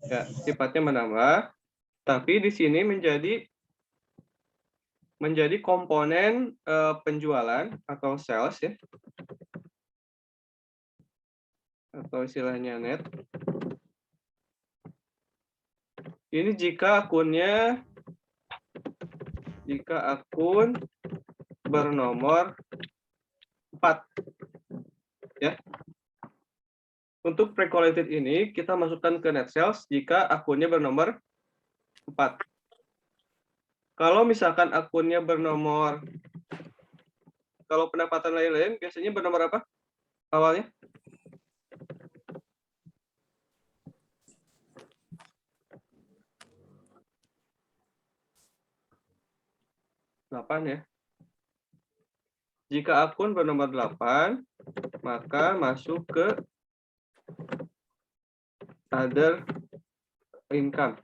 Ya, sifatnya menambah, tapi di sini menjadi komponen penjualan atau sales ya, atau istilahnya net. Ini jika akun bernomor 4 ya. Untuk pre-collected ini kita masukkan ke net sales jika akunnya bernomor 4. Kalau misalkan akunnya bernomor, kalau pendapatan lain-lain biasanya bernomor apa awalnya? Delapan ya. Jika akun bernomor 8, maka masuk ke other income.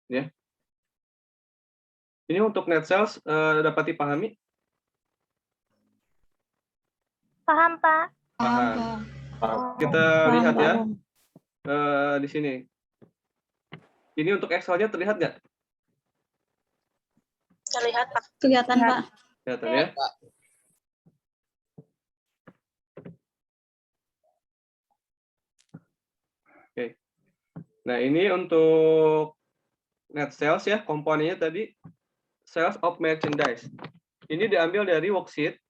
Ya. Ini untuk net sales dapat dipahami? Paham, Pak. Paham. Kita lihat ya di sini. Ini untuk Excel-nya terlihat nggak? Terlihat, Pak. Kelihatan, Pak. Kelihatan ya? Oke. Nah, ini untuk net sales ya, komponennya tadi sales of merchandise. Ini diambil dari worksheet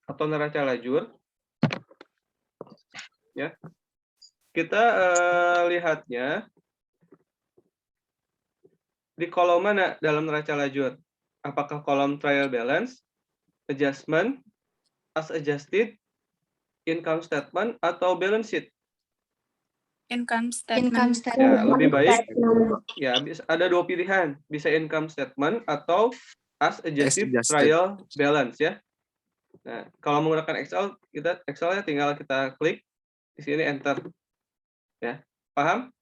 atau neraca lajur. Ya. Kita lihatnya di kolom mana dalam neraca lajur? Apakah kolom trial balance, adjustment, as adjusted, income statement, atau balance sheet? Income statement. Ya, lebih baik ya ada dua pilihan, bisa income statement atau as adjusted trial balance ya. Nah, kalau menggunakan Excel-nya tinggal kita klik di sini enter. Ya. Paham?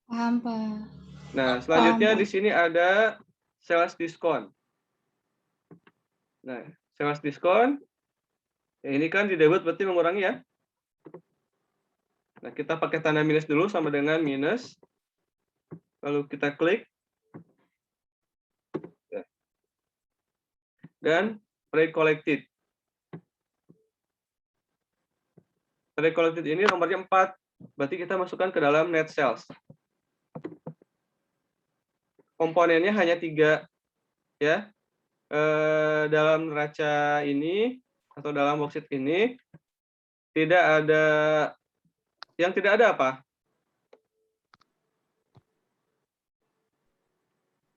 Paham, Pak. Nah, selanjutnya di sini ada sales discount. Nah, sales discount ya, ini kan di debit berarti mengurangi ya. Nah, kita pakai tanda minus dulu sama dengan minus. Lalu kita klik. Dan pre-collected. Pre-collected ini nomornya 4. Berarti kita masukkan ke dalam net sales. Komponennya hanya 3. Ya. Dalam neraca ini atau dalam worksheet ini tidak ada, yang tidak ada apa?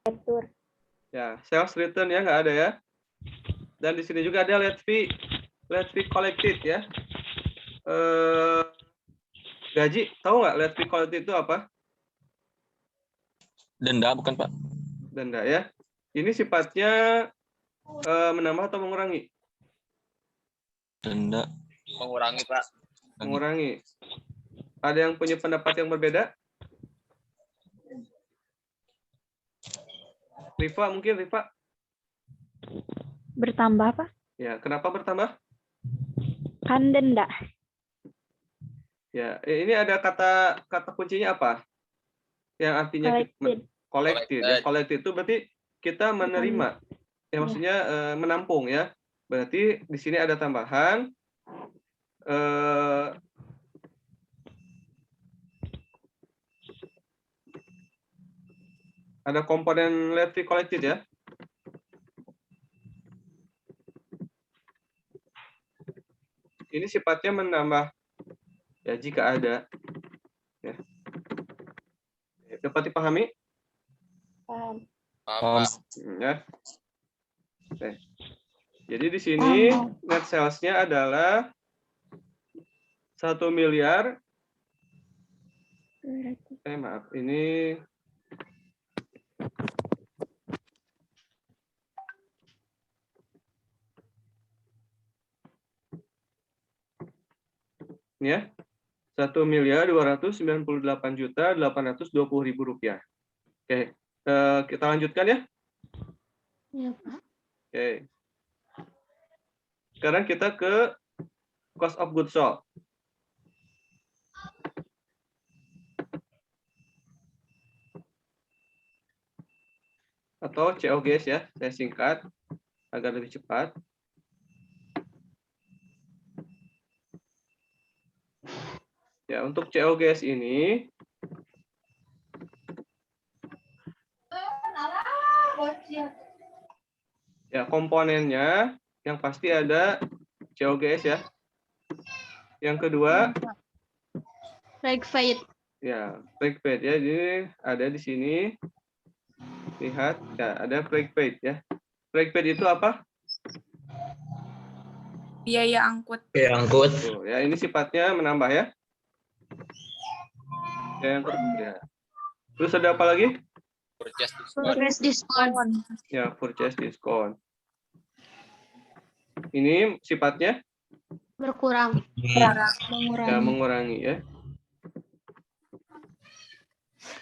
Retur. Ya, sales return ya nggak ada ya. Dan di sini juga ada late fee collected ya. Gaji, tahu nggak late fee collected itu apa? Denda bukan, Pak? Denda ya. Ini sifatnya menambah atau mengurangi? Denda. Mengurangi, Pak. Mengurangi. Ada yang punya pendapat yang berbeda? Rifa, mungkin Rifa? Bertambah, Pak? Ya, kenapa bertambah? Kan denda. Ya, ini ada kata kuncinya apa? Yang artinya collected. Ya, collected itu berarti kita menerima. Ya, maksudnya menampung ya. Berarti di sini ada tambahan. Ada komponen late fee collected ya. Ini sifatnya menambah ya jika ada. Ya. Dapat dipahami? Paham. Paham. Ya. Oke. Jadi di sini net sales-nya adalah 1 miliar. Maaf, ini ya. 1.298.820.000 rupiah. Oke, kita lanjutkan ya. Iya, Pak. Oke. Sekarang kita ke cost of goods sold. atau COGS ya, saya singkat agar lebih cepat. Ya, untuk COGS ini ya komponennya yang pasti ada COGS ya. Yang kedua Break fade. ya, break paid ya. Jadi ada di sini. Lihat ya, ada break paid ya. Break paid itu apa? Biaya angkut. Biaya angkut. Tuh, ya, ini sifatnya menambah ya. Yang ya. Terus ada apa lagi? Purchase discount. Ya, purchase discount. Ini sifatnya Berkurang. ya, Mengurangi. mengurangi ya.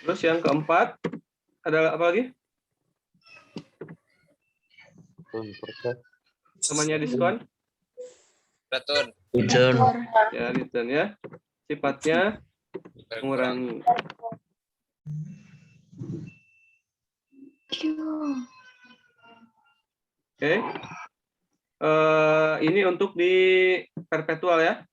Terus yang keempat ada apa lagi? Namanya diskon. Return. Ya, return ya. Sifatnya mengurangi. Oke. Ini untuk di perpetual ya.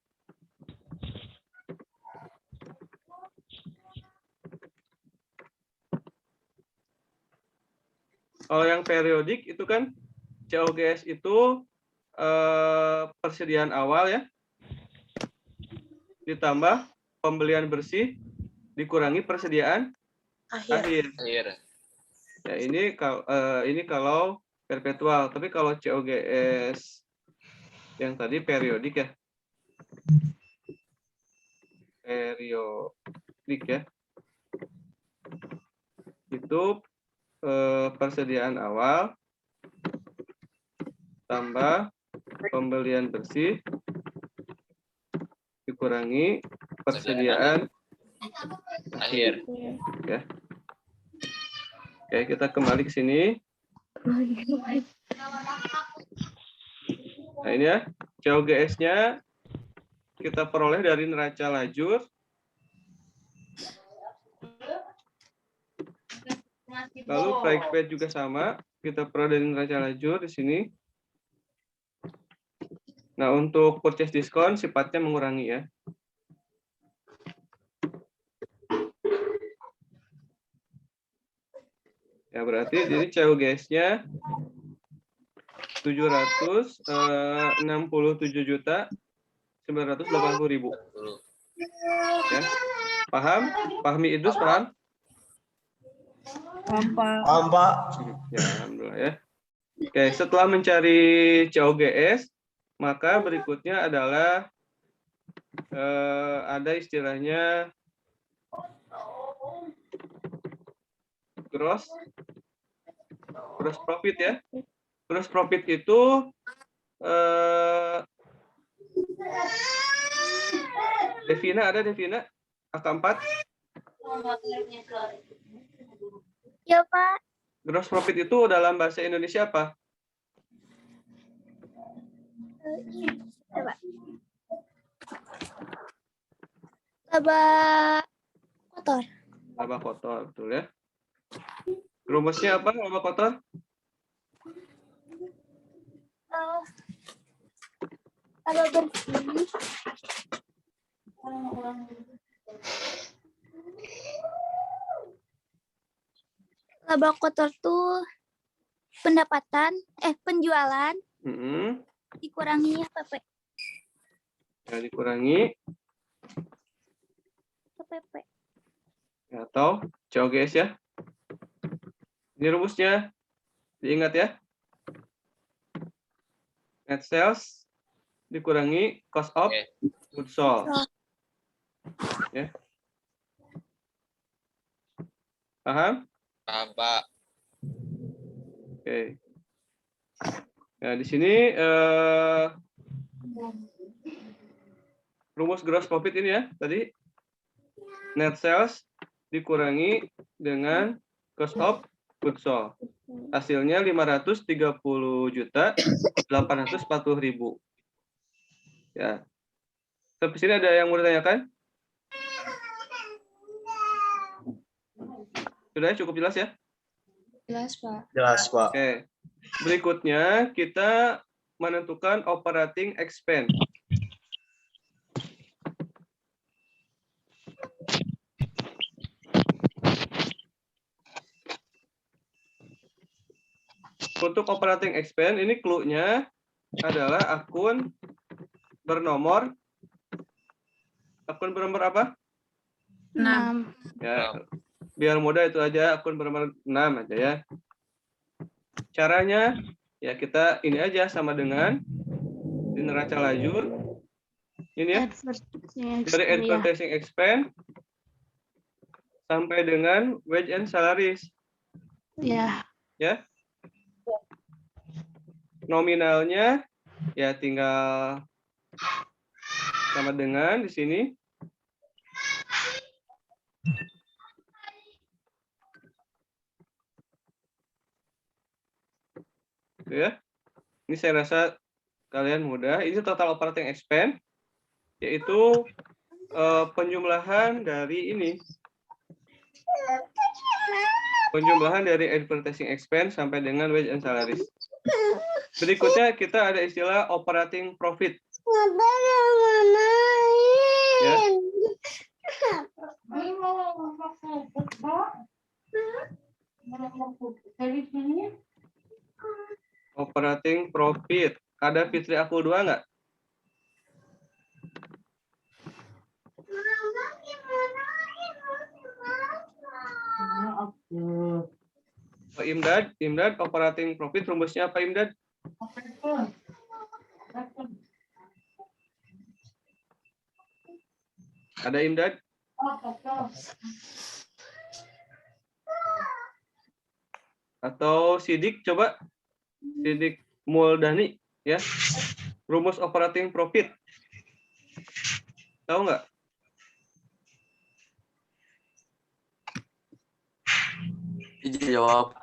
Kalau yang periodik itu kan COGS itu persediaan awal ya, ditambah pembelian bersih dikurangi persediaan akhir. Ya, ini kalau perpetual, tapi kalau COGS yang tadi periodik ya. Periodik ya. Itu persediaan awal tambah pembelian bersih dikurangi persediaan akhir ya. Oke, kita kembali ke sini. Nah, ini ya, COGS-nya kita peroleh dari neraca lajur. Lalu break paid juga sama, kita peroleh dari neraca lajur di sini. Nah, untuk purchase discount sifatnya mengurangi ya. Ya, berarti jadi COGS-nya 767.980.000. Ya. Paham? Pahami Idrus, paham? Paham, Pak. Ya, alhamdulillah ya. Oke, setelah mencari COGS, maka berikutnya adalah ada istilahnya gross profit ya. Gross profit itu Devina ada Devina? Angka 4? Ya, Pak. Gross profit itu dalam bahasa Indonesia apa? Coba. Laba kotor. Laba kotor, betul ya. Rumusnya apa laba kotor? Laba bersih. Laba kotor tuh penjualan dikurangi PP. Ya, dikurangi PP. atau COGS ya. Ini rumusnya diingat ya. Net sales dikurangi cost of goods sold. Ya. Paham? Paham, Pak. Oke. Nah, di sini rumus gross profit ini ya, tadi net sales dikurangi dengan cost of goods sold. Hasilnya 530.840.000. Ya. Sampai sini ada yang mau ditanyakan? Sudah cukup jelas ya? Jelas, Pak. Jelas, Pak. Oke. Berikutnya kita menentukan operating expense. Untuk operating expense ini clue-nya adalah akun bernomor apa? 6. Ya, biar mudah itu aja, akun bernomor 6 aja ya. Caranya ya kita ini aja sama dengan di neraca lajur. Ini ya. Dari advertising expense sampai dengan wage and salaries. Ya. Ya. Nominalnya ya tinggal sama dengan di sini. Ya. Ini saya rasa kalian mudah. Ini total operating expense, yaitu penjumlahan dari ini. Penjumlahan dari advertising expense sampai dengan wage and salaries. Berikutnya kita ada istilah operating profit. Ya. Operating profit. Ada Fitri Akul 2 nggak? Pak Imdad, operating profit rumusnya apa Imdad? Ada Imdad? Atau Sidik coba? Sidik Muldani ya. Rumus operating profit. Tahu nggak? Izin jawab.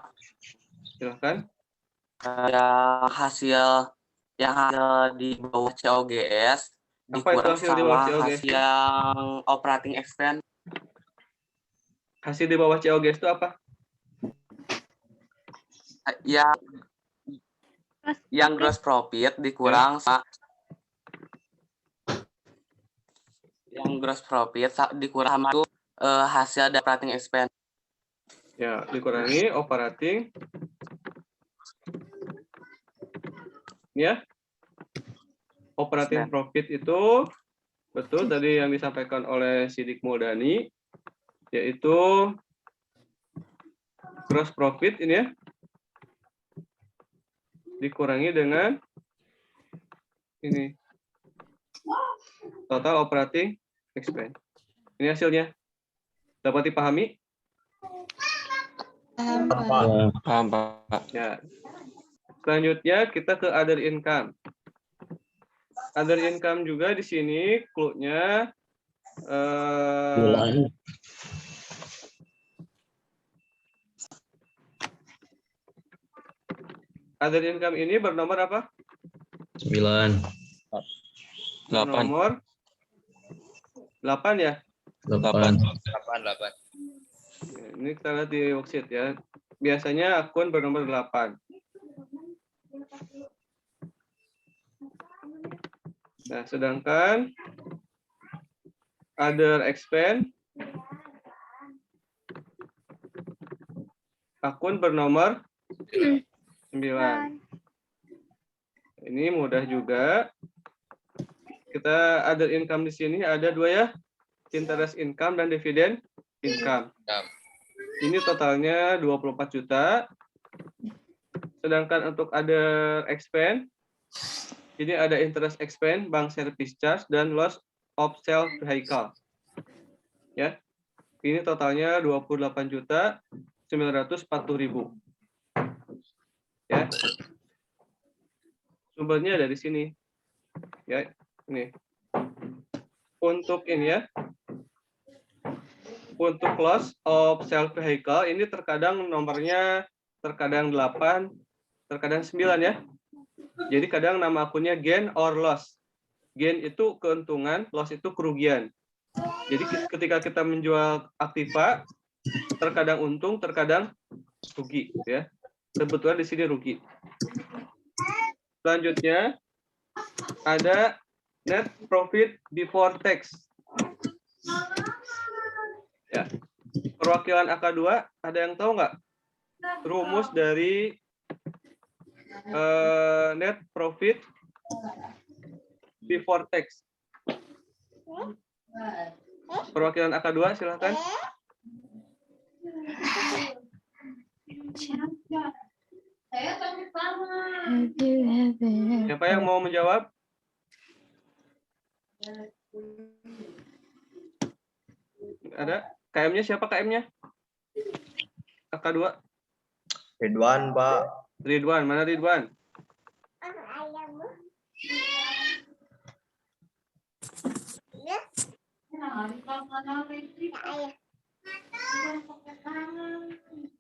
Silahkan. Hasil di bawah COGS Apa itu dikurang hasil di bawah sama COGS? hasil yang operating expense. Hasil di bawah COGS itu apa? Yang gross profit dikurang sama yang gross profit dikurang sama itu hasil dari operating expense. Ya, dikurangi operating. Ya. Operating profit itu betul tadi yang disampaikan oleh Sidik Muldani, yaitu gross profit ini ya. Dikurangi dengan ini. Total operating expense. Ini hasilnya. Dapat dipahami? Paham, Pak. Ya. Selanjutnya kita ke other income. Other income juga di sini clue-nya other income ini bernomor apa? 9. 8. Nomor 8 ya? 8. Ini kita lihat di worksheet ya. Biasanya akun bernomor 8. Nah, sedangkan other expense akun bernomor 9. Ini mudah juga. Kita other income di sini ada 2 ya. Interest income dan dividend income. Ini totalnya 24 juta. Sedangkan untuk other expense ini ada interest expense, bank service charge, dan loss of sale vehicle. Ya. Ini totalnya 28.940.000. Ya. Sumbernya dari sini. Ya, ini. Untuk ini ya. Untuk loss of sale vehicle ini terkadang nomornya terkadang 8, terkadang 9 ya. Jadi kadang nama akunnya gain or loss. Gain itu keuntungan, loss itu kerugian. Jadi ketika kita menjual aktiva, terkadang untung, terkadang rugi, ya. Kebetulan di sini rugi. Selanjutnya ada net profit before tax. Ya. Perwakilan AK2, ada yang tahu nggak rumus dari net profit before tax? Perwakilan AK2, silakan. Siapa yang mau menjawab? Ada? KM-nya siapa KM-nya? AK2. Ridwan, Pak. Ridwan, mana Ridwan?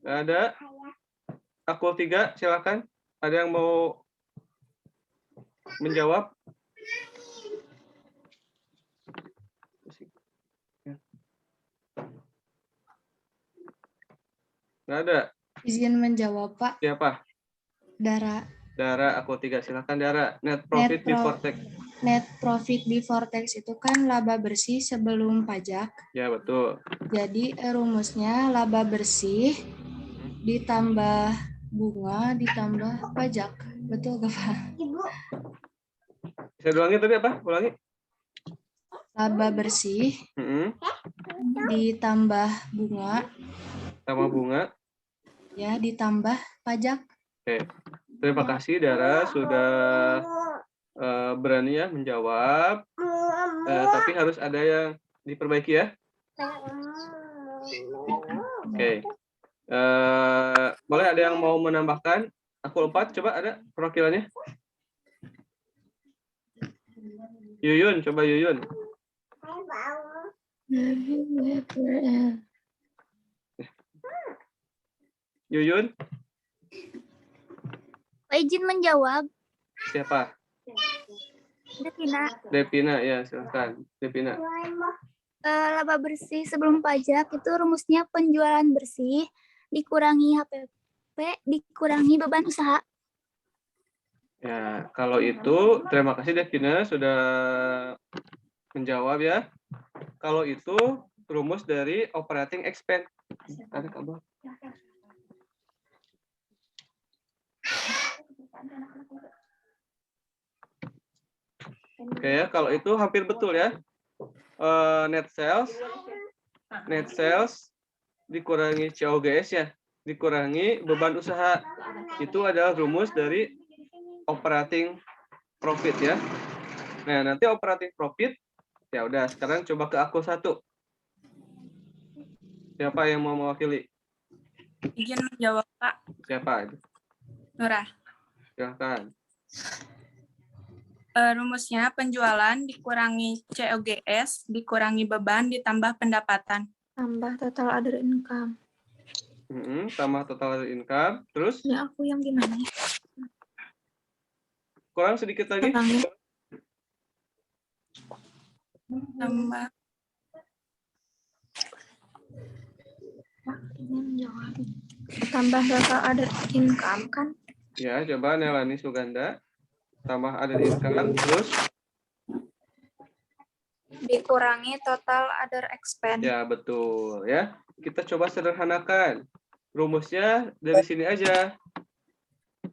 Nggak ada. Aku 3, silakan. Ada yang mau menjawab? Nggak ada. Izin menjawab, Pak. Siapa? Dara. Dara, aku 3, silakan Dara. Net profit before tax. Net profit before tax itu kan laba bersih sebelum pajak. Ya, betul. Jadi rumusnya laba bersih ditambah bunga ditambah pajak. Betul nggak, Pak? Saya ulangi tadi apa? Ulangi. Laba bersih ditambah bunga. Tambah bunga. Ya, ditambah pajak. Oke. Terima kasih Dara sudah berani ya menjawab. Tapi harus ada yang diperbaiki ya. Oke. Boleh ada yang mau menambahkan? Aku 4, coba ada perwakilannya. Yuyun, coba Yuyun. Yuyun, Pak izin menjawab. siapa? Devina. Devina, ya silakan. Devina. Laba bersih sebelum pajak itu rumusnya penjualan bersih dikurangi HPP dikurangi beban usaha. Ya, kalau itu terima kasih Devina sudah menjawab ya. Kalau itu rumus dari operating expense. Ada kabar? Oke ya, kalau itu hampir betul ya. Net sales dikurangi COGS ya, dikurangi beban usaha. Itu adalah rumus dari operating profit ya. Nah, nanti operating profit ya udah, sekarang coba ke aku 1. Siapa yang mau mewakili? Izin menjawab, Pak. Siapa itu? Nurah. Silakan. Rumusnya penjualan dikurangi COGS dikurangi beban ditambah pendapatan. Tambah total other income. Tambah total other income. Terus? Ya aku yang gimana? Kurang sedikit lagi. Tambah Tambah total other income kan? Ya, coba Nelani Suganda. Tambah other income. Terus? Dikurangi total other expense. Ya, betul ya. Kita coba sederhanakan. Rumusnya dari sini aja.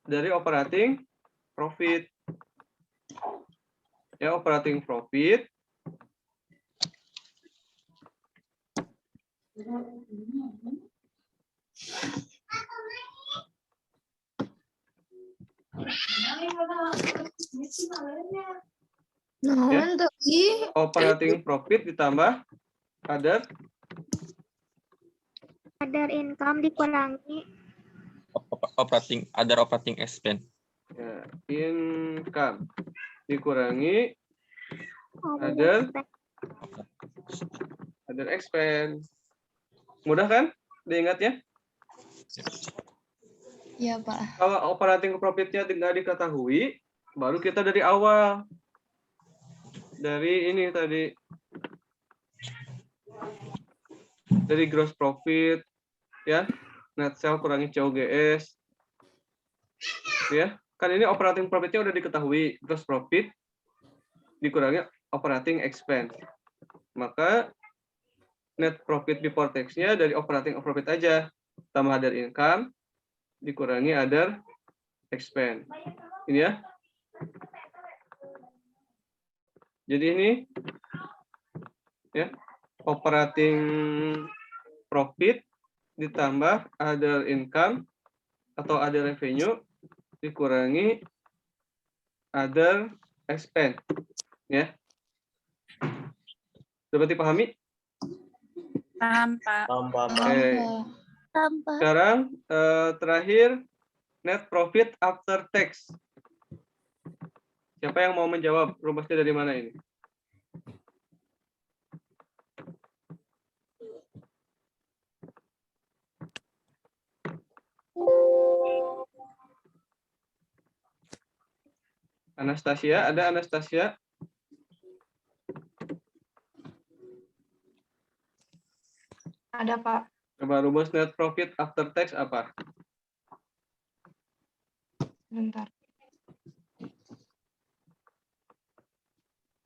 Dari operating profit. Ya, operating profit. Ya. Operating profit ditambah other income dikurangi operating expense. ya, income dikurangi other expense. Mudah kan diingatnya? Iya, Pak. Kalau operating profit-nya tidak diketahui, baru kita dari awal. Dari ini tadi. Dari gross profit, ya. net sale kurangi COGS. Ya, kan ini operating profit-nya udah diketahui, gross profit dikurangi operating expense. Maka net profit before tax-nya dari operating profit aja, tambah other income dikurangi other expense. Ini ya. Jadi ini ya, operating profit ditambah other income atau other revenue dikurangi other expense. Ya. Dapat dipahami? Paham, Pak. Oke. Tanpa Sekarang terakhir net profit after tax. Siapa yang mau menjawab? Rumusnya dari mana ini? Anastasia, ada Anastasia? Ada, Pak. Coba rumus net profit after tax apa? Bentar.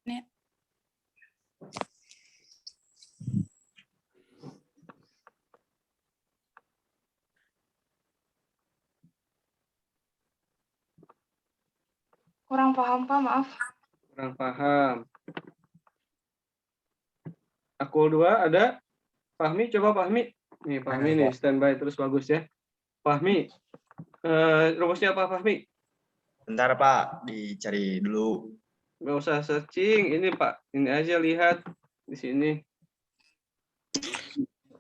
Net. Kurang paham, Pak, maaf. Kurang paham. Akul 2 ada? Fahmi, coba Fahmi. Nih, Fahmi nih, standby terus bagus ya. Fahmi, rumusnya apa Fahmi? Bentar Pak, dicari dulu. Nggak usah searching, ini Pak. Ini aja lihat di sini.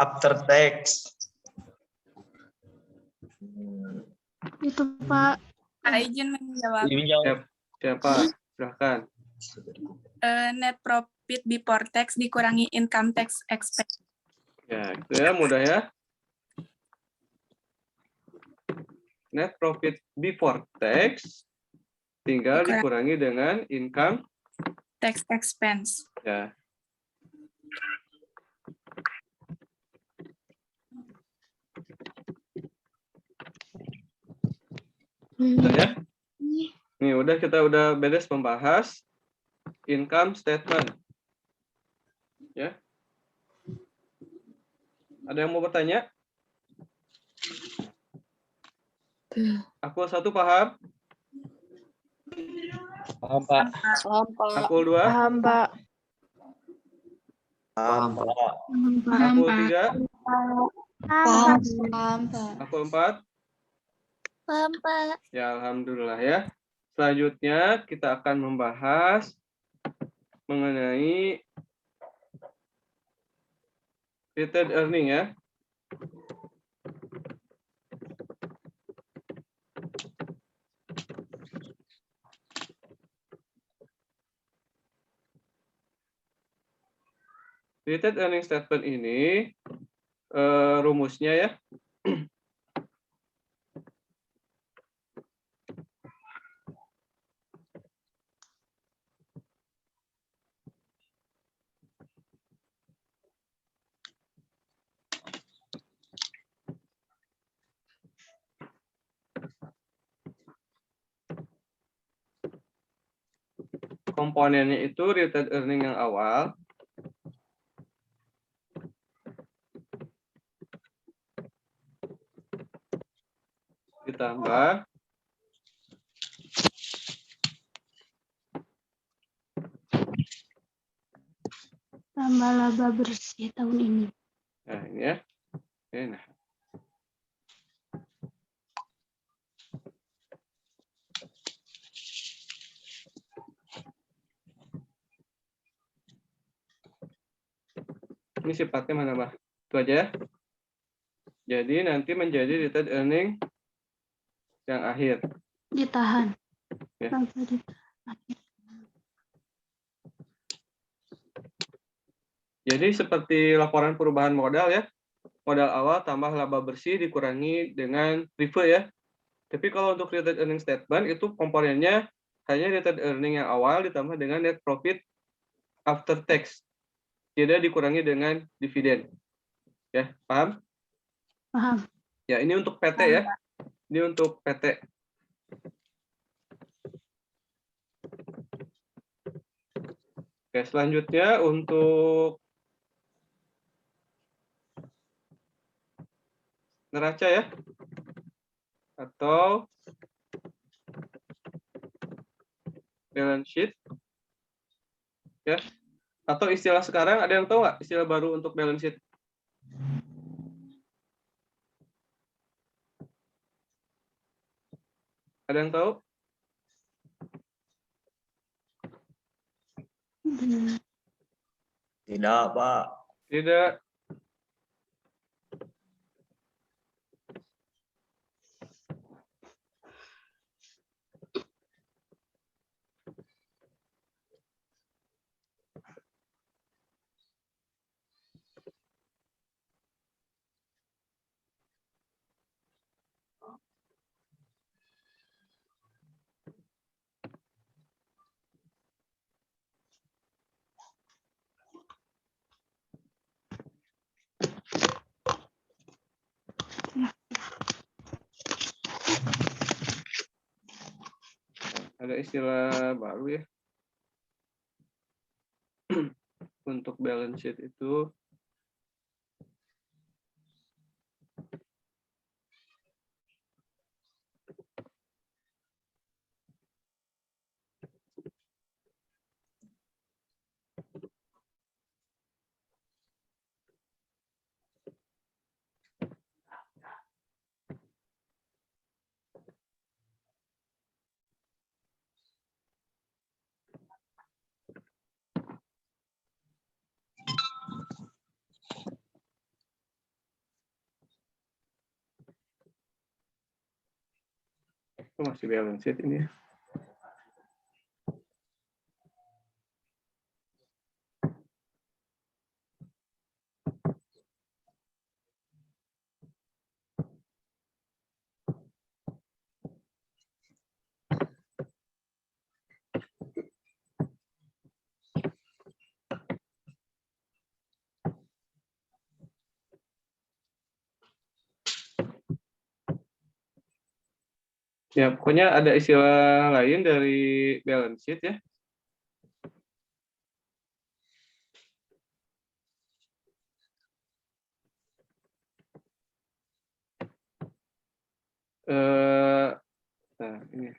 After tax. Itu Pak. Pak izin menjawab. Siapa? Silahkan. Net profit before tax dikurangi income tax expense. Ya, itu ya, mudah ya. Net profit before tax tinggal dikurangi dengan income Tax expense. ya. Udah ya? Nih, kita udah beres membahas income statement. Ya. Ada yang mau bertanya? Aku 1 paham? Paham, Pak. Aku 2? Paham, Pak. Paham Pak. Aku 3? paham, Paham, Pak. Aku 4? paham, Pak. Ya, alhamdulillah ya. Selanjutnya kita akan membahas mengenai retained earning ya. Retained earning statement ini rumusnya ya. Komponennya itu retained earning yang awal, ditambah Tambah laba bersih tahun ini. nah ini ya. Oke, nah. Ini sifatnya mana, Mbak? Itu aja ya. Jadi nanti menjadi retained earning yang akhir. Ditahan. Ya. Sampai ditahan. Jadi seperti laporan perubahan modal ya. Modal awal tambah laba bersih dikurangi dengan reverse ya. Tapi kalau untuk retained earning statement itu komponennya hanya retained earning yang awal ditambah dengan net profit after tax. Tidak dikurangi dengan dividen. Ya, paham? Paham. Ya, ini untuk PT ya. Ini untuk PT. Oke, selanjutnya untuk neraca ya. Atau balance sheet. Ya. Atau istilah sekarang, ada yang tahu nggak istilah baru untuk balance sheet? Ada yang tahu? Tidak, Pak. Tidak. Ada istilah baru ya. Untuk balance sheet itu masih balance sheet ini ya. Ya, pokoknya ada istilah lain dari balance sheet ya. Nah, ini.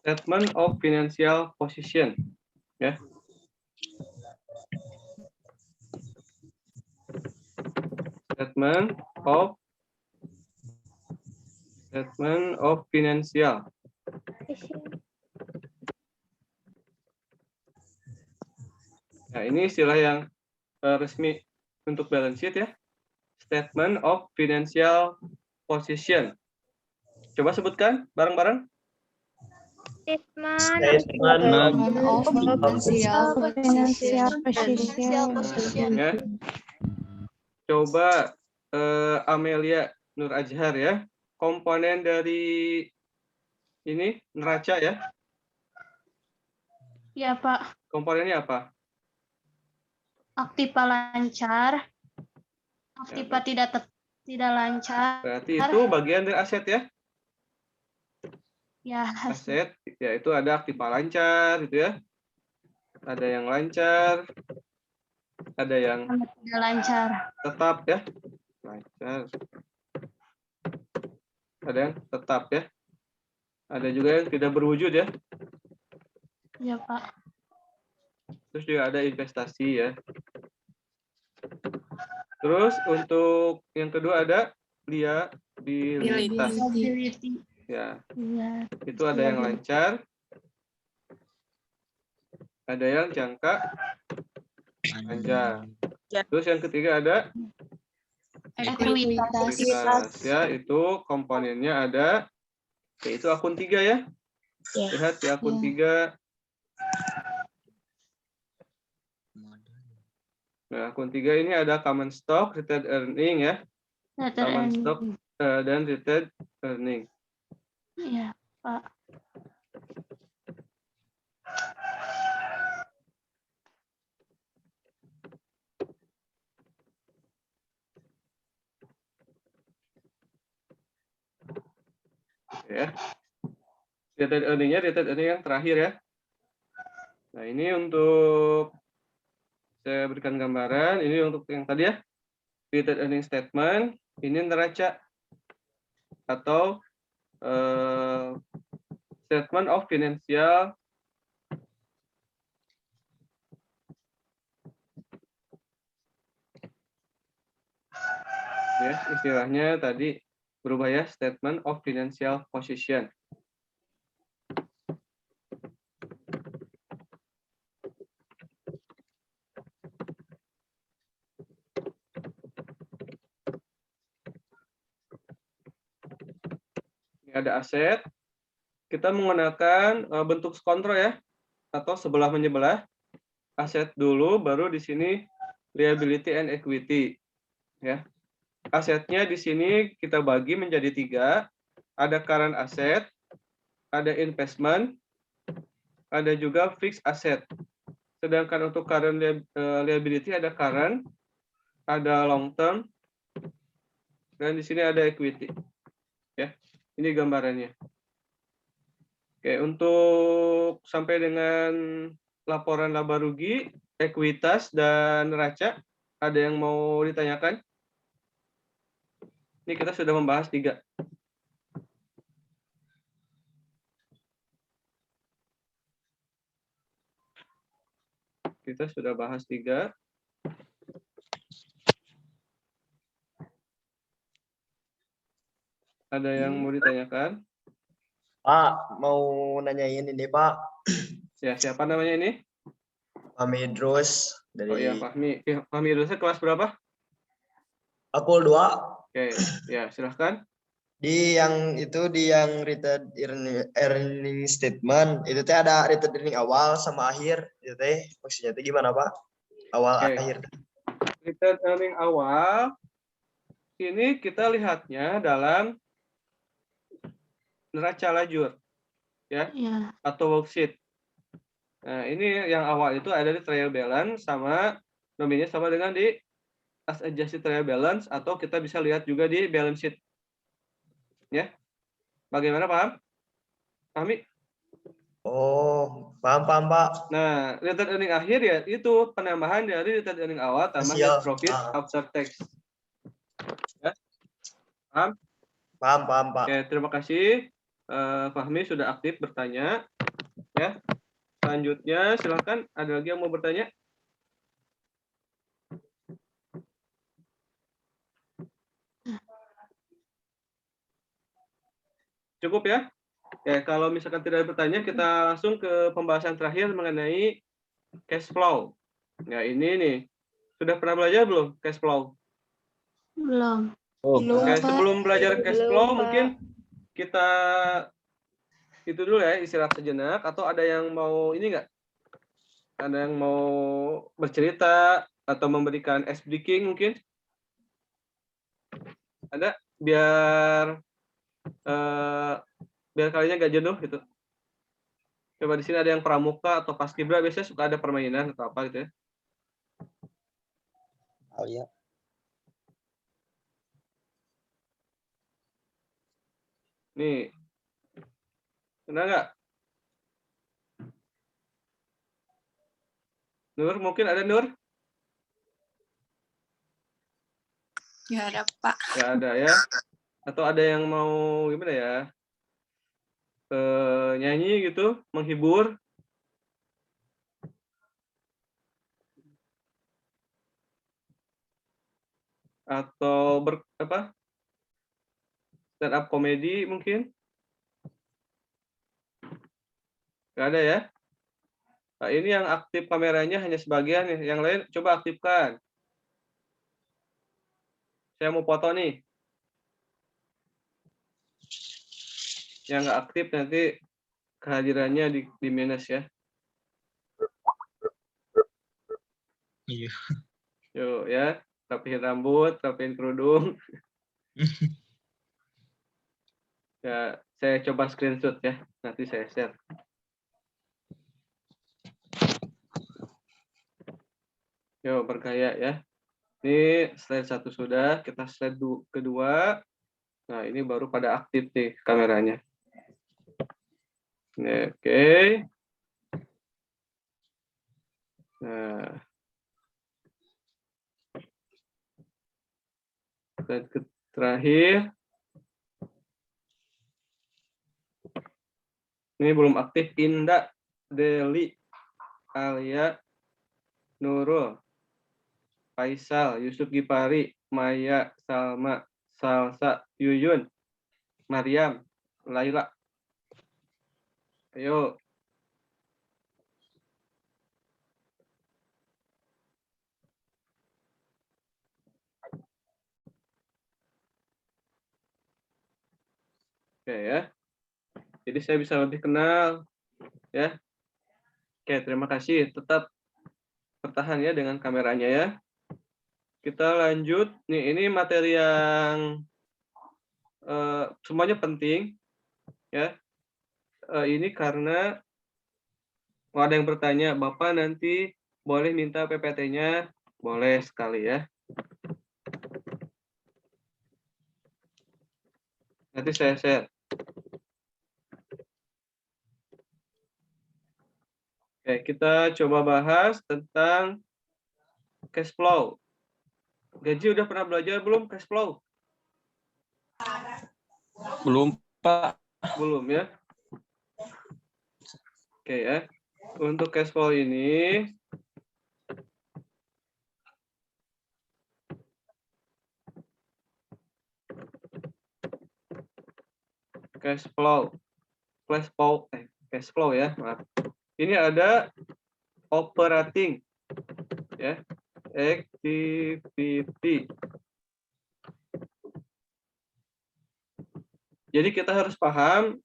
Statement of financial position, ya. Statement of financial. Nah, ini istilah yang resmi untuk balance sheet ya. Statement of financial position. Coba sebutkan bareng-bareng. Statement of financial position. Ya. Coba Amelia Nur Azhar ya. Komponen dari ini neraca ya. Ya, Pak. Komponennya apa? Aktiva lancar. Aktiva tidak lancar. Berarti itu bagian dari aset ya. Ya, Aset, ya itu ada aktiva lancar gitu ya. Ada yang lancar. Ada yang tidak lancar. tetap ya. Lancar. Ada yang tetap ya. Ada juga yang tidak berwujud ya. Ya, Pak. Terus juga ada investasi ya. Terus untuk yang kedua ada liabilitas. Liability. Ya, Ya. itu ada yang lancar. Ada yang jangka panjang. Terus yang ketiga ada ekuitas. Ya, itu komponennya ada, yaitu akun 3 ya. Lihat di akun 3. Nah, akun 3 ini ada common stock, retained earning ya. Common stock dan retained earning. Iya, Pak. Ya. Retained earning-nya retained earning yang terakhir ya. Nah, ini untuk saya berikan gambaran, ini untuk yang tadi ya. Retained earning statement, ini neraca atau statement of financial ya, istilahnya tadi berubah ya, statement of financial position. Ini ada aset. Kita menggunakan bentuk kontrol ya, atau sebelah menyebelah. Aset dulu, baru di sini liability and equity. Ya. Asetnya di sini kita bagi menjadi 3. Ada current asset, ada investment, ada juga fixed asset. Sedangkan untuk current liability ada current, ada long term, dan di sini ada equity. Ya, ini gambarannya. Oke, untuk sampai dengan laporan laba rugi, ekuitas, dan neraca, ada yang mau ditanyakan? Ini kita sudah membahas 3. Kita sudah bahas 3. Ada yang mau ditanyakan? Pak, mau nanyain ini Pak. Ya, siapa namanya ini? Fahmi Idrus dari Oh iya, Fahmi. Fahmi Idrusnya kelas berapa? Akul 2. Oke, ya silahkan. Di yang retained earning statement itu teh ada retained earning awal sama akhir. Itu teh maksudnya teh gimana Pak? Awal akhir. Retained earning awal ini kita lihatnya dalam neraca lajur, ya, atau worksheet. Nah, ini yang awal itu ada di trial balance sama nominalnya sama dengan di as adjusted trial balance, atau kita bisa lihat juga di balance sheet. Ya, bagaimana, paham? Pahami? Oh, paham Pak. Nah, retained earning akhir ya itu penambahan dari retained earning awal tambah net profit after tax. Ya, paham? Paham Pak. Oke, terima kasih. Fahmi sudah aktif bertanya. Ya, selanjutnya silakan. Ada lagi yang mau bertanya? Cukup ya? Ya, kalau misalkan tidak ada pertanyaan, kita langsung ke pembahasan terakhir mengenai cash flow. Ya, ini nih. Sudah pernah belajar belum cash flow? Belum. Oke, sebelum belajar cash flow, mungkin kita itu dulu ya, istirahat sejenak. Atau ada yang mau ini nggak? Ada yang mau bercerita atau memberikan ice breaking mungkin? Ada? Biar kalinya nggak jenuh gitu. Coba di sini ada yang pramuka atau paskibra, biasanya suka ada permainan atau apa gitu ya. Oh iya. Nih. Benar nggak? Nur, mungkin ada Nur? Nggak ada, Pak. Nggak ada ya. Atau ada yang mau gimana ya? Nyanyi gitu, menghibur. Atau stand up komedi mungkin? Nggak ada ya? Nah, ini yang aktif kameranya hanya sebagian nih. Yang lain coba aktifkan. Saya mau foto nih. Yang nggak aktif nanti kehadirannya di minus ya. Iya. Yuk ya, rapihin rambut, rapihin kerudung. Ya, saya coba screenshot ya. Nanti saya share. Yuk, bergaya ya. Ini slide 1 sudah, kita slide kedua. Nah, ini baru pada aktif nih kameranya. Oke. Nah. Dan terakhir. Ini belum aktif. Indah, Deli, Alia, Nurul, Faisal, Yusuf Gipari, Maya, Salma, Salsa, Yuyun, Mariam, Laila. Ayo. Oke ya. Jadi saya bisa lebih kenal ya. Oke, terima kasih. Tetap bertahan ya dengan kameranya ya. Kita lanjut. Nih, ini materi yang semuanya penting ya. Ini karena kalau ada yang bertanya, Bapak nanti boleh minta PPT-nya? Boleh sekali ya. Nanti saya share. Oke, kita coba bahas tentang cash flow. Gaji udah pernah belajar belum cash flow? Belum, Pak. Belum ya? Oke ya. Untuk cash flow ini cash flow ya, maaf. Ini ada operating ya, activity. Jadi kita harus paham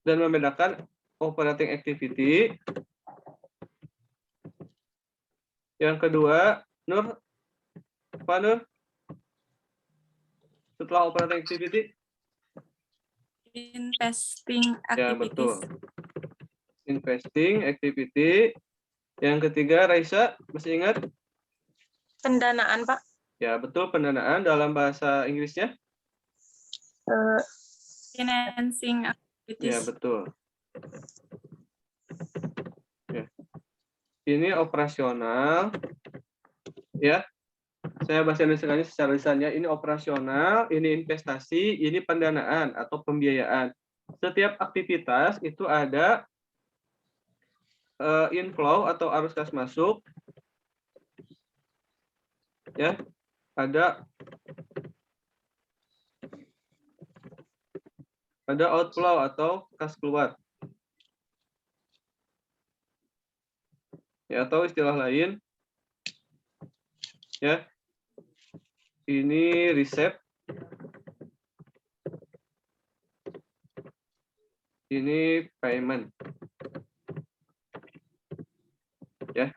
dan membedakan operating activity. Yang kedua, Nur, apa Nur? Setelah operating activity? Investing Ya, activities. betul. Investing activity. Yang ketiga, Raisa, masih ingat? Pendanaan, Pak. Ya, betul, pendanaan dalam bahasa Inggrisnya? Financing Ya, activities. betul. Ya. Ini operasional. Ya. Saya bahasa Indonesia secara lisannya. Ini operasional, ini investasi, ini pendanaan atau pembiayaan. Setiap aktivitas itu ada inflow atau arus kas masuk, ya, ada outflow atau kas keluar, ya, atau istilah lain, ya, ini receipt, ini payment. Ya,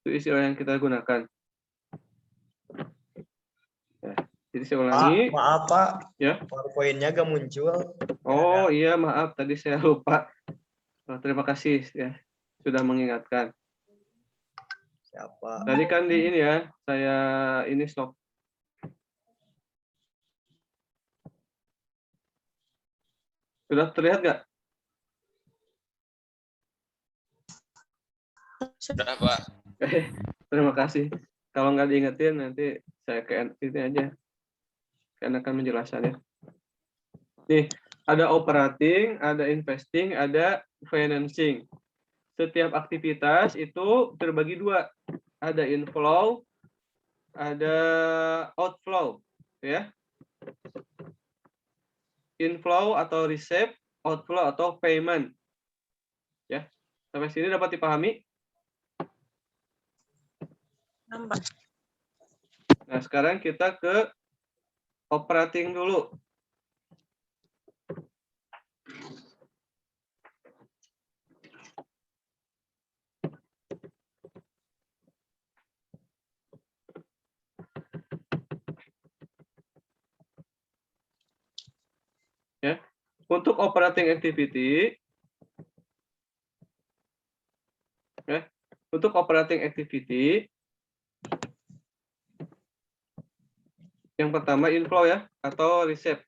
itu istilah yang kita gunakan. Ya, jadi saya ulangi. Pak, maaf Pak, ya. PowerPoint-nya gak muncul. Oh iya, maaf tadi saya lupa. Terima kasih ya sudah mengingatkan. Siapa? Tadi kan di ini ya, saya ini stop. Sudah terlihat nggak? Sudah, Pak. Terima kasih. Kalau nggak diingetin nanti saya ke ini aja. Karena akan menjelaskannya. Nih, ada operating, ada investing, ada financing. Setiap aktivitas itu terbagi dua. Ada inflow, ada outflow, ya. Inflow atau receipt, outflow atau payment. Ya. Sampai sini dapat dipahami? Nah, sekarang kita ke operating dulu. Ya. Untuk operating activity, ya, untuk operating activity, yang pertama inflow ya, atau receipt.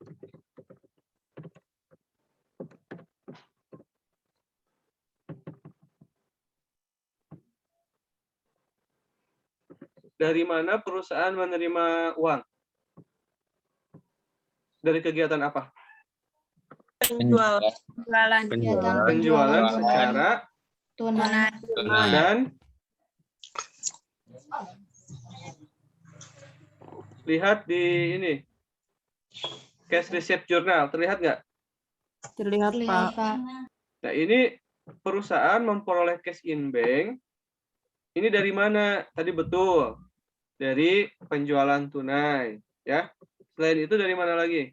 dari mana perusahaan menerima uang? Dari kegiatan apa? Penjualan. Penjualan secara Tunai. dan lihat di ini cash receipt journal, terlihat nggak? Terlihat, Lihat, Pak. Nah, ini perusahaan memperoleh cash in bank. Ini dari mana? Tadi betul. Dari penjualan tunai, ya. Selain itu dari mana lagi?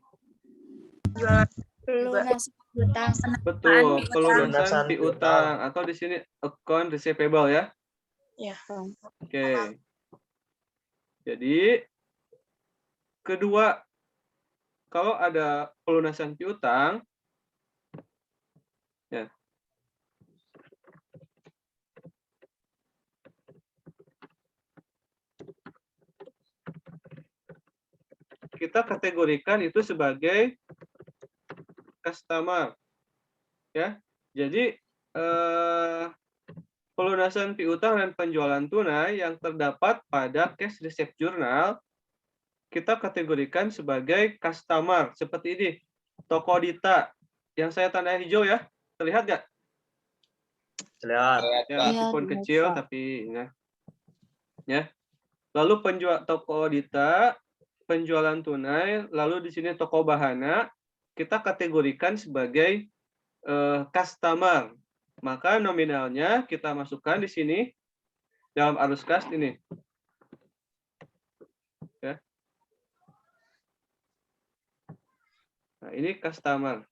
Pelunasan utang. Betul, piutang. pelunasan piutang atau di sini account receivable ya. Ya. Oke. Jadi kedua, kalau ada pelunasan piutang, ya. Kita kategorikan itu sebagai customer, ya. Jadi pelunasan piutang dan penjualan tunai yang terdapat pada cash receipt journal kita kategorikan sebagai customer. Seperti ini, toko Dita yang saya tanda hijau ya, terlihat nggak? Terlihat. Ya, meskipun kecil tapi ya. Lalu toko Dita, penjualan tunai, lalu di sini toko Bahana kita kategorikan sebagai customer. Maka nominalnya kita masukkan di sini dalam arus kas ini. Ya. Nah, ini customer.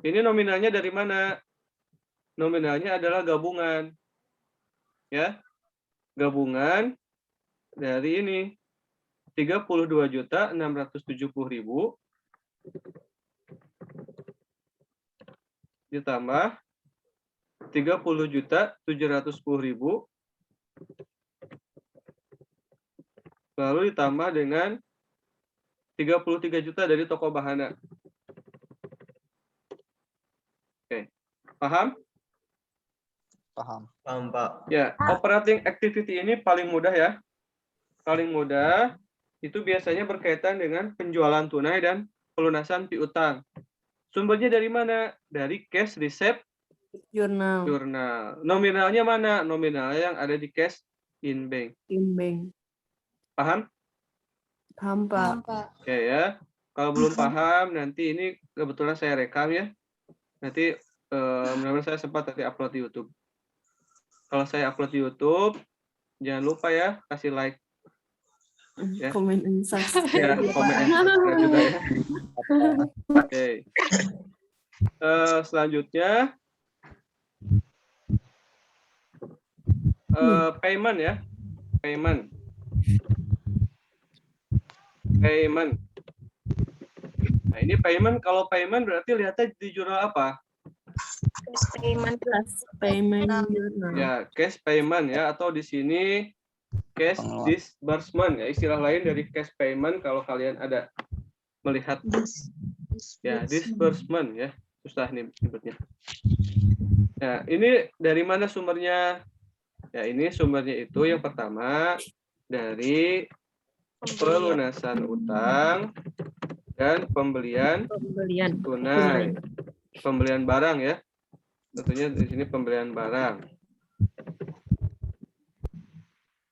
Ini nominalnya dari mana? Nominalnya adalah gabungan. Ya. Gabungan dari ini 32.670.000 ditambah 30.710.000 lalu ditambah dengan 33 juta dari toko Bahana. Oke. Paham? Paham, Pak. Ya, operating activity ini paling mudah ya. Paling mudah itu biasanya berkaitan dengan penjualan tunai dan pelunasan piutang. Sumbernya dari mana? Dari cash receipt jurnal. Nominalnya mana? Nominalnya yang ada di cash in bank. Paham? Paham, Pak. Oke ya. Kalau belum paham, nanti ini kebetulan saya rekam ya. Nanti mudah-mudahan saya sempat nanti upload di YouTube. Kalau saya upload di YouTube, jangan lupa ya kasih like. Ya. Komen and subscribe. Ya, komen and subscribe juga ya. Oke. Selanjutnya payment ya. Payment. Nah, ini payment. Kalau payment berarti lihatnya di jurnal apa? Payment jurnal. Ya, cash payment ya, atau di sini cash disbursement ya, istilah lain dari cash payment kalau kalian ada melihat ya disbursement ya, susah nih sebutnya. Nah, ini dari mana sumbernya? Ya, ini sumbernya itu yang pertama dari pelunasan utang dan pembelian tunai. Pembelian barang ya. Tentunya di sini pembelian barang.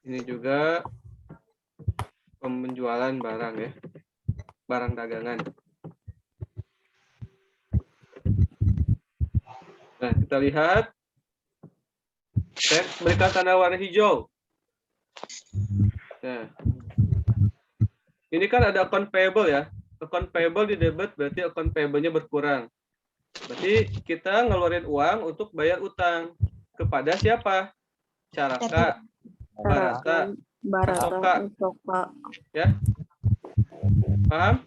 Ini juga penjualan barang ya. Barang dagangan. Nah, kita lihat. Saya berikan tanda warna hijau. Nah. Ini kan ada account payable ya. Account payable di debit berarti account payable-nya berkurang. Berarti kita ngeluarin uang untuk bayar utang. Kepada siapa? Caraka, Barata, Soka. Ya? Paham?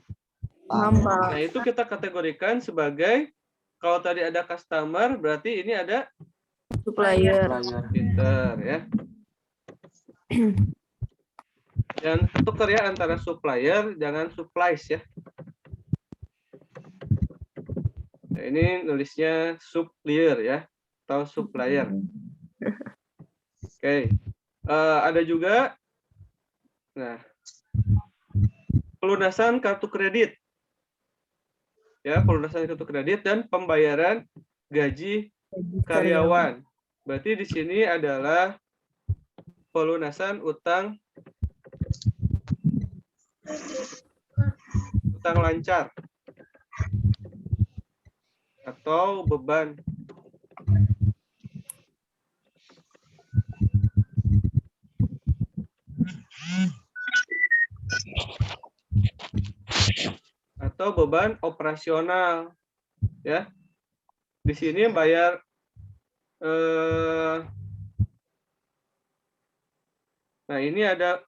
Paham, Pak. Nah, itu kita kategorikan sebagai, kalau tadi ada customer, berarti ini ada Supplier. Pinter ya. Dan tuker ya antara supplier, jangan supplies ya. Nah, ini nulisnya supplier ya, atau supplier. Oke. Ada juga, nah, pelunasan kartu kredit. Ya, pelunasan kartu kredit dan pembayaran gaji karyawan. Berarti di sini adalah pelunasan utang lancar atau beban. Atau beban operasional, ya. Di sini bayar nah, ini ada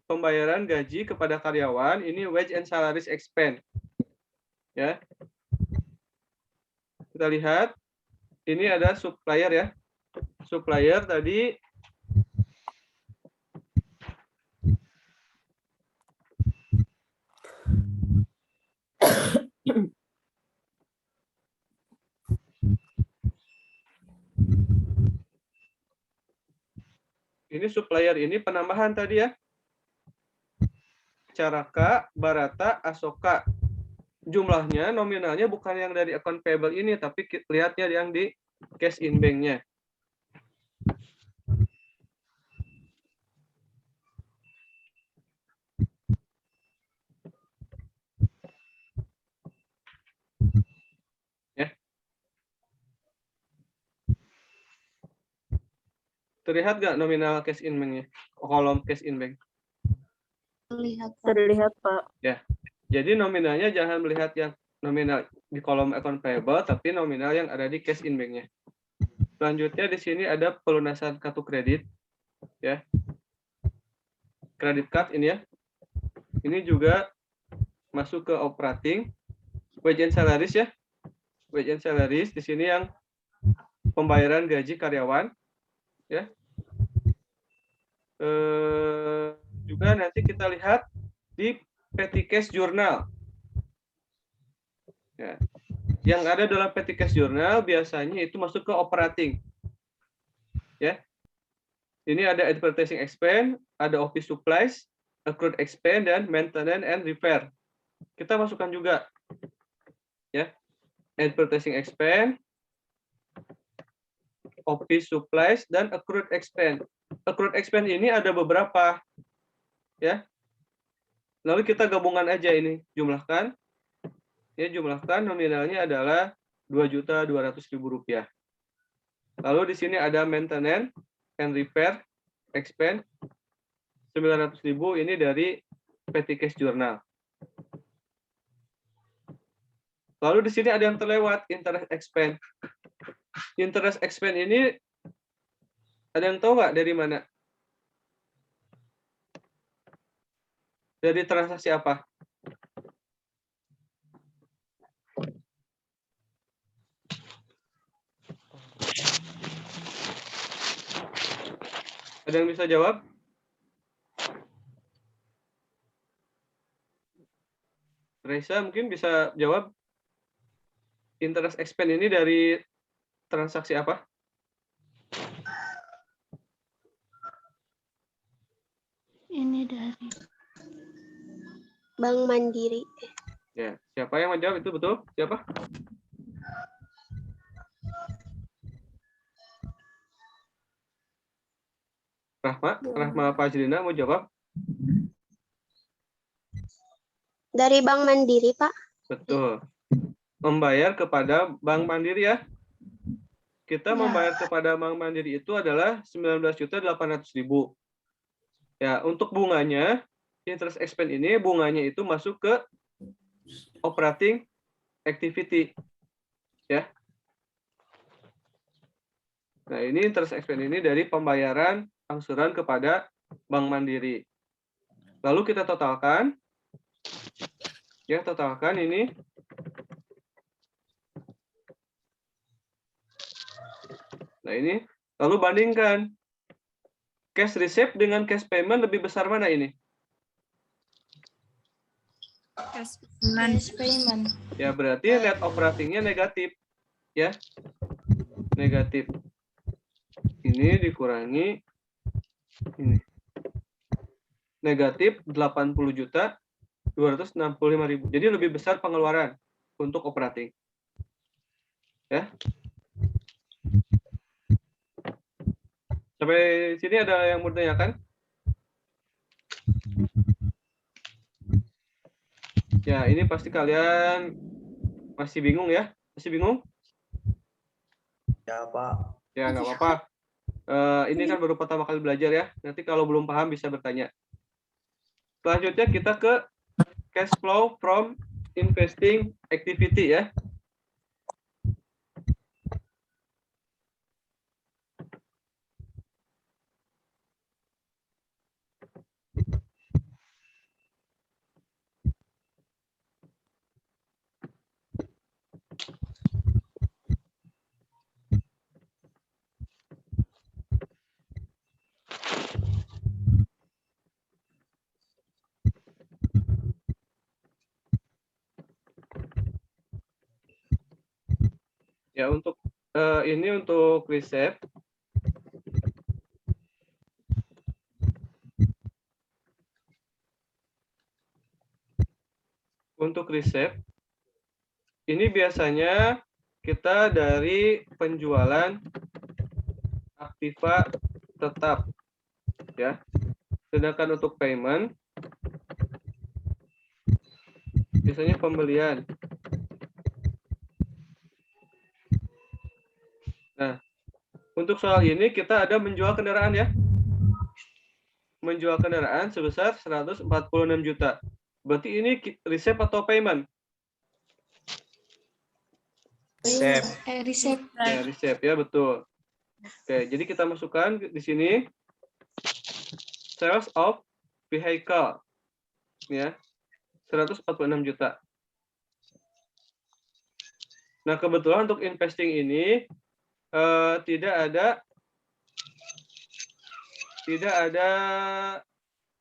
pembayaran gaji kepada karyawan, ini wage and salaries expense. Ya. Kita lihat, ini ada supplier ya. Supplier tadi ini supplier ini penambahan tadi ya. Caraka, Barata, Asoka. Jumlahnya nominalnya bukan yang dari account payable ini, tapi lihatnya yang di cash in bank-nya. Ya. Terlihat nggak nominal cash in bank-nya? Kolom cash in bank. Terlihat, Pak. Ya. Jadi nominalnya jangan melihat yang nominal di kolom account payable, tapi nominal yang ada di cash in bank-nya. Selanjutnya di sini ada pelunasan kartu kredit, ya. Credit card ini ya. Ini juga masuk ke operating. Wage and salaries ya. Wage and salaries di sini yang pembayaran gaji karyawan, ya. Juga nanti kita lihat di petty cash journal. Ya. Yang ada dalam petty cash journal biasanya itu masuk ke operating. Ya. Ini ada advertising expense, ada office supplies, accrued expense, dan maintenance and repair. Kita masukkan juga. Ya. Advertising expense, office supplies, dan accrued expense. Accrued expense ini ada beberapa. Ya. Lalu kita gabungan aja ini, jumlahkan. Ya, jumlahkan nominalnya adalah Rp2.200.000. Lalu di sini ada maintenance and repair expense 900.000, ini dari petty cash journal. Lalu di sini ada yang terlewat, interest expense. Interest expense ini ada yang tahu nggak dari mana? Dari transaksi apa? Ada yang bisa jawab? Reza mungkin bisa jawab. Interest expense ini dari transaksi apa? Ini dari Bank Mandiri. Ya, siapa yang menjawab itu betul? Siapa? Rahma Fajrina mau jawab? Dari Bank Mandiri, Pak. Betul. Membayar kepada Bank Mandiri ya. Kita membayar kepada Bank Mandiri itu adalah 19.800.000. Ya, untuk bunganya, interest expense ini bunganya itu masuk ke operating activity. Ya. Nah, ini interest expense ini dari pembayaran angsuran kepada Bank Mandiri. Lalu kita totalkan. Ya, totalkan ini. Nah, ini. Lalu bandingkan. Cash receipt dengan cash payment lebih besar mana ini? Cash payment. Ya, berarti net operatingnya negatif. Ya. Negatif. Ini dikurangi Ini. Negatif 80.265.000. Jadi lebih besar pengeluaran untuk operating. Ya. Sampai sini ada yang mau ditanyakan? Ya, ini pasti kalian masih bingung ya? Masih bingung? Ya, Pak. Ya, nggak apa-apa. Ini kan baru pertama kali belajar ya. Nanti kalau belum paham bisa bertanya. Selanjutnya kita ke cash flow from investing activity ya. Ya, untuk ini untuk riset. Untuk riset, ini biasanya kita dari penjualan aktiva tetap, ya. Sedangkan untuk payment, biasanya pembelian. Nah, untuk soal ini kita ada menjual kendaraan ya. Menjual kendaraan sebesar 146 juta. Berarti ini receipt atau payment? Receipt. Ya, receipt ya, betul. Oke, jadi kita masukkan di sini sales of vehicle. Ya. 146 juta. Nah, kebetulan untuk investing ini tidak ada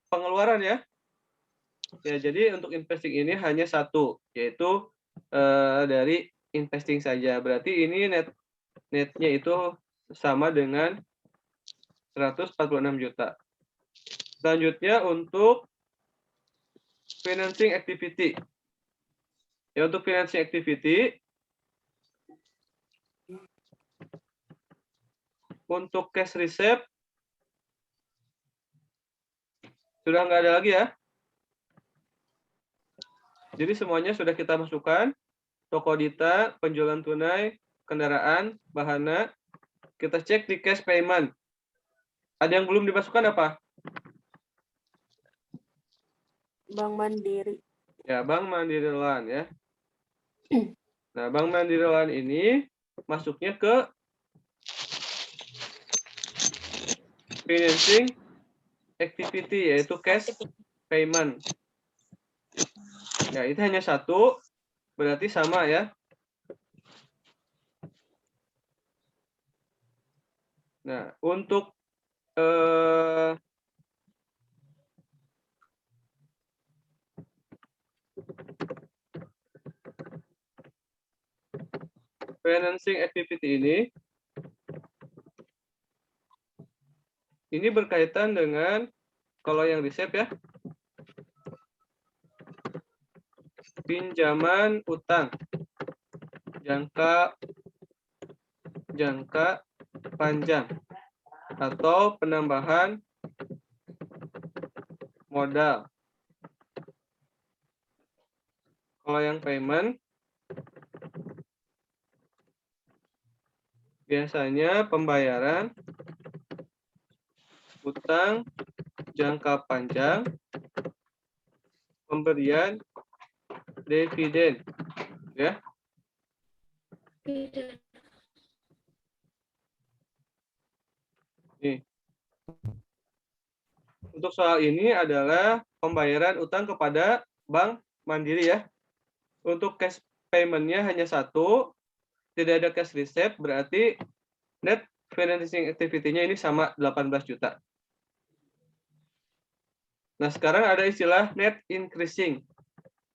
pengeluaran ya. Ya, jadi untuk investing ini hanya satu, yaitu dari investing saja. Berarti ini netnya itu sama dengan 146 juta. Selanjutnya untuk financing activity. Ya, untuk financing activity, untuk cash receipt sudah nggak ada lagi ya. Jadi semuanya sudah kita masukkan. Toko dita, penjualan tunai, kendaraan, bahana. Kita cek di cash payment. Ada yang belum dimasukkan apa? Bank Mandiri. Ya, Bank Mandiri Land ya. Nah, Bank Mandiri Land ini masuknya ke financing activity, yaitu cash payment. Ya, itu hanya satu, berarti sama ya. Nah, untuk financing activity ini berkaitan dengan kalau yang receipt ya, pinjaman utang jangka panjang atau penambahan modal. Kalau yang payment biasanya pembayaran utang jangka panjang, pemberian dividen, ya. Nih. Untuk soal ini adalah pembayaran utang kepada Bank Mandiri ya. Untuk cash payment-nya hanya satu, tidak ada cash receipt, berarti net financing activity-nya ini sama 18 juta. Nah, sekarang ada istilah net increasing.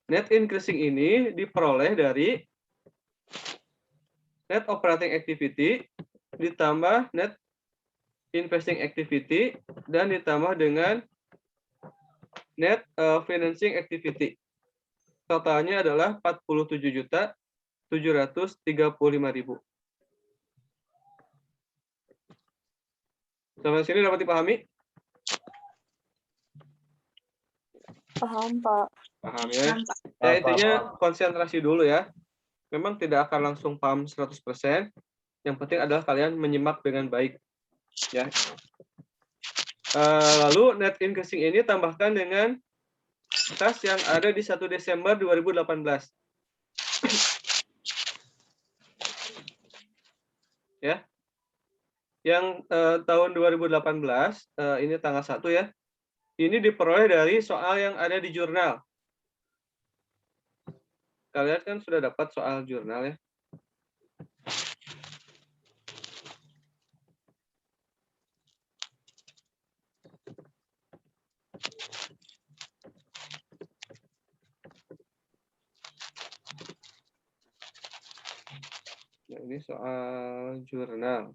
Net increasing ini diperoleh dari net operating activity ditambah net investing activity dan ditambah dengan net financing activity. Totalnya adalah 47.735.000. Sampai sini dapat dipahami? Paham, Pak. Paham ya? Ya intinya konsentrasi dulu ya. Memang tidak akan langsung paham 100%. Yang penting adalah kalian menyimak dengan baik. Ya. Lalu net increasing ini tambahkan dengan kas yang ada di 1 Desember 2018. Ya. Yang tahun 2018 ini tanggal 1 ya. Ini diperoleh dari soal yang ada di jurnal. Kalian kan sudah dapat soal jurnal ya. Nah, ini soal jurnal.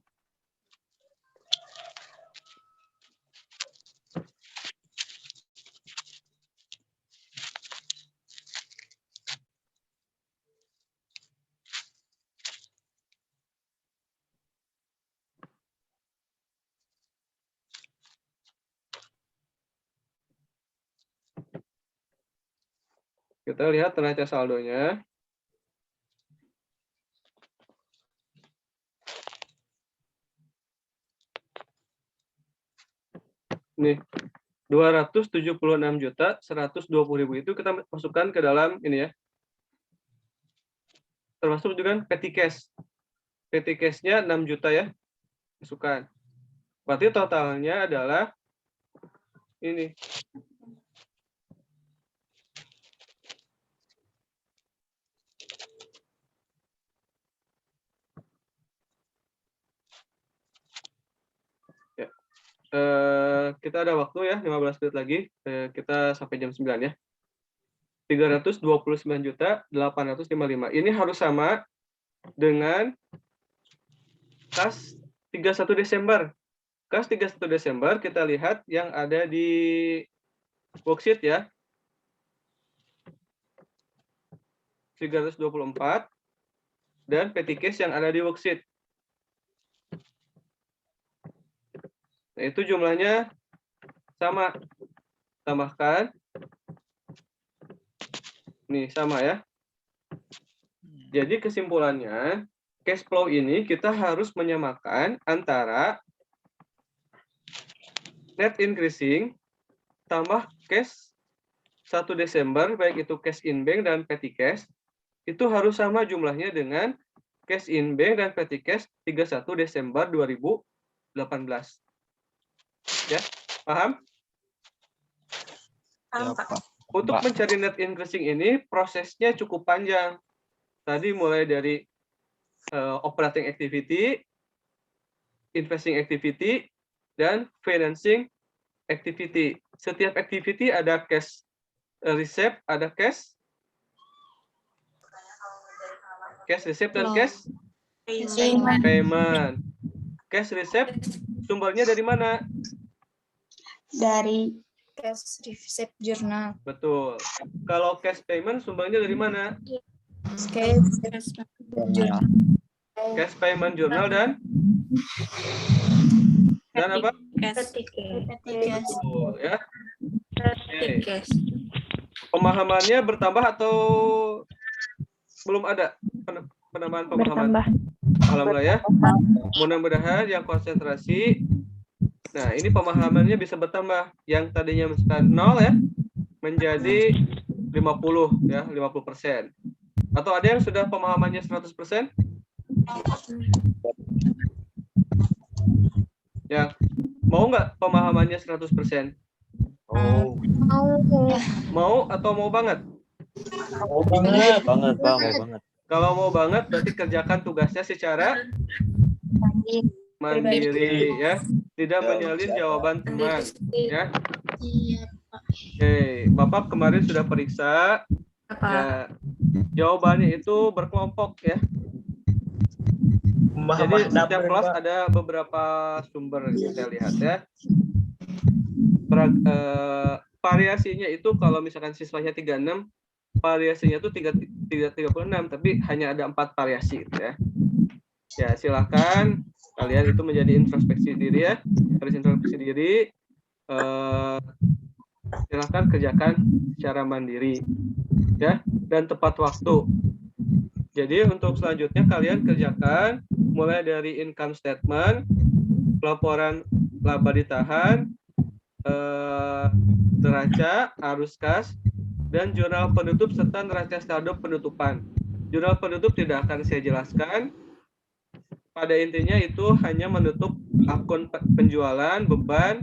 Kita lihat neraca saldonya. Nih, 276.120.000 itu kita masukkan ke dalam ini ya. Termasuk juga petty cash. Petty cash-nya 6 juta ya. Masukkan. Berarti totalnya adalah ini. Kita ada waktu ya, 15 menit lagi. Kita sampai jam 9 ya. 329.855. Ini harus sama dengan kas 31 Desember. Kas 31 Desember kita lihat yang ada di worksheet ya. 324 dan petty cash yang ada di worksheet. Nah, itu jumlahnya sama. Tambahkan. Nih, sama ya. Jadi kesimpulannya, cash flow ini kita harus menyamakan antara net increasing tambah cash 1 Desember, baik itu cash in bank dan petty cash, itu harus sama jumlahnya dengan cash in bank dan petty cash 31 Desember 2018. Ya, paham? Paham, Pak. Untuk mencari net increasing ini prosesnya cukup panjang. Tadi mulai dari operating activity, investing activity, dan financing activity. Setiap activity ada cash receipt, ada cash receipt dan cash payment. Cash receipt sumbernya dari mana? Dari cash receipt jurnal. Betul. Kalau cash payment sumbernya dari mana? Cash payment jurnal dan apa? Betul, ya. Okay. Pemahamannya bertambah atau belum ada penambahan pemahaman? Bertambah. Alhamdulillah ya. Mudah-mudahan yang konsentrasi. Nah, ini pemahamannya bisa bertambah. Yang tadinya misalkan 0 ya, menjadi 50 ya, 50%. Atau ada yang sudah pemahamannya 100%? Ya, mau nggak pemahamannya 100%? Mau atau mau banget? Mau banget, banget, Bang, mau banget. Kalau mau banget berarti kerjakan tugasnya secara mandiri ya, tidak menyalin jawaban teman ya. Oke, Bapak kemarin sudah periksa ya, jawabannya itu berkelompok ya. Jadi setiap kelas ada beberapa sumber kita lihat ya. Variasinya itu kalau misalkan siswanya 36, variasinya itu 36, tapi hanya ada 4 variasi gitu ya. Ya, silakan kalian itu menjadi introspeksi diri ya. Harus introspeksi diri. Silakan kerjakan secara mandiri ya, dan tepat waktu. Jadi untuk selanjutnya kalian kerjakan mulai dari income statement, laporan laba ditahan, neraca, arus kas, dan jurnal penutup serta neraca saldo penutupan. Jurnal penutup tidak akan saya jelaskan. Pada intinya itu hanya menutup akun penjualan, beban,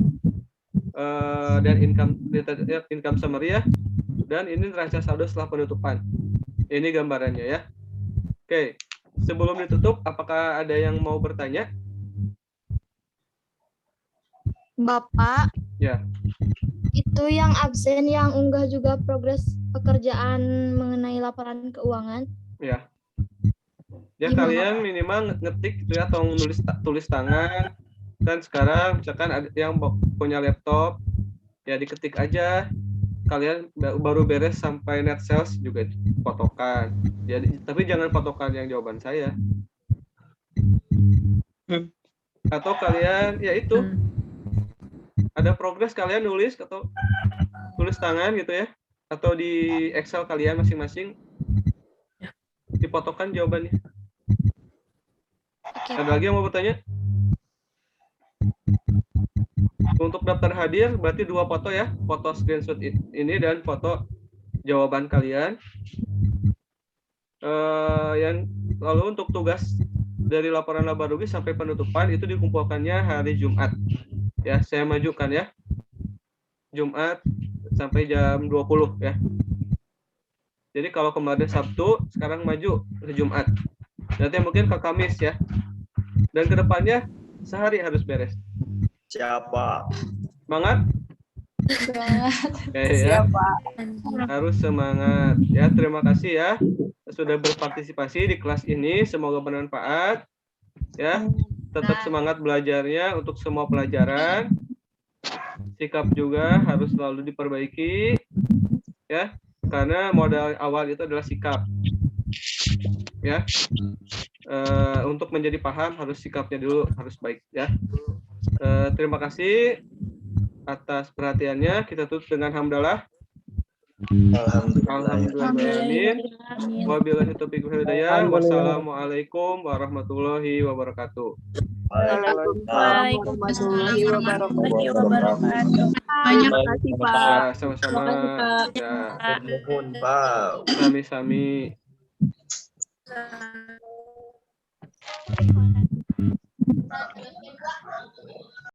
dan income summary ya. Dan ini neraca saldo setelah penutupan. Ini gambarannya ya. Oke, sebelum ditutup, apakah ada yang mau bertanya? Bapak, Ya. itu yang absen yang unggah juga progres pekerjaan mengenai laporan keuangan. Ya. Ya, Gimana? kalian minimal ngetik gitu ya, atau tulis tangan. Dan sekarang misalkan ada yang punya laptop, ya diketik aja. Kalian baru beres sampai net sales juga fotokan. Jadi, tapi jangan fotokan yang jawaban saya. Atau kalian, ya itu, ada progres kalian nulis atau tulis tangan gitu ya, atau di Excel kalian masing-masing difotokan jawabannya. Ada lagi yang mau bertanya? Untuk daftar hadir berarti 2 foto ya, foto screenshot ini dan foto jawaban kalian. Yang lalu untuk tugas dari laporan laba rugi sampai penutupan itu dikumpulkannya hari Jumat. Ya, saya majukan ya. Jumat sampai jam 20 ya. Jadi kalau kemarin Sabtu, sekarang maju ke Jumat. Nanti mungkin ke Kamis ya. Dan kedepannya sehari harus beres. Siapa? Semangat? Ya. Harus semangat. Ya, terima kasih ya sudah berpartisipasi di kelas ini. Semoga bermanfaat. Ya, tetap semangat belajarnya untuk semua pelajaran. Sikap juga harus selalu diperbaiki. Ya, karena modal awal itu adalah sikap. Ya. Untuk menjadi paham harus sikapnya dulu harus baik ya. Terima kasih atas perhatiannya. Kita tutup dengan hamdalah. Alhamdulillahirrahmanirrahim. Wabillahi taufiq wal hidayah. Wassalamualaikum warahmatullahi wabarakatuh. Waalaikumsalam warahmatullahi wabarakatuh. Banyak kasih, Pak. Ya, sama-sama. Ya, Nuhun, Pak. sami-sami.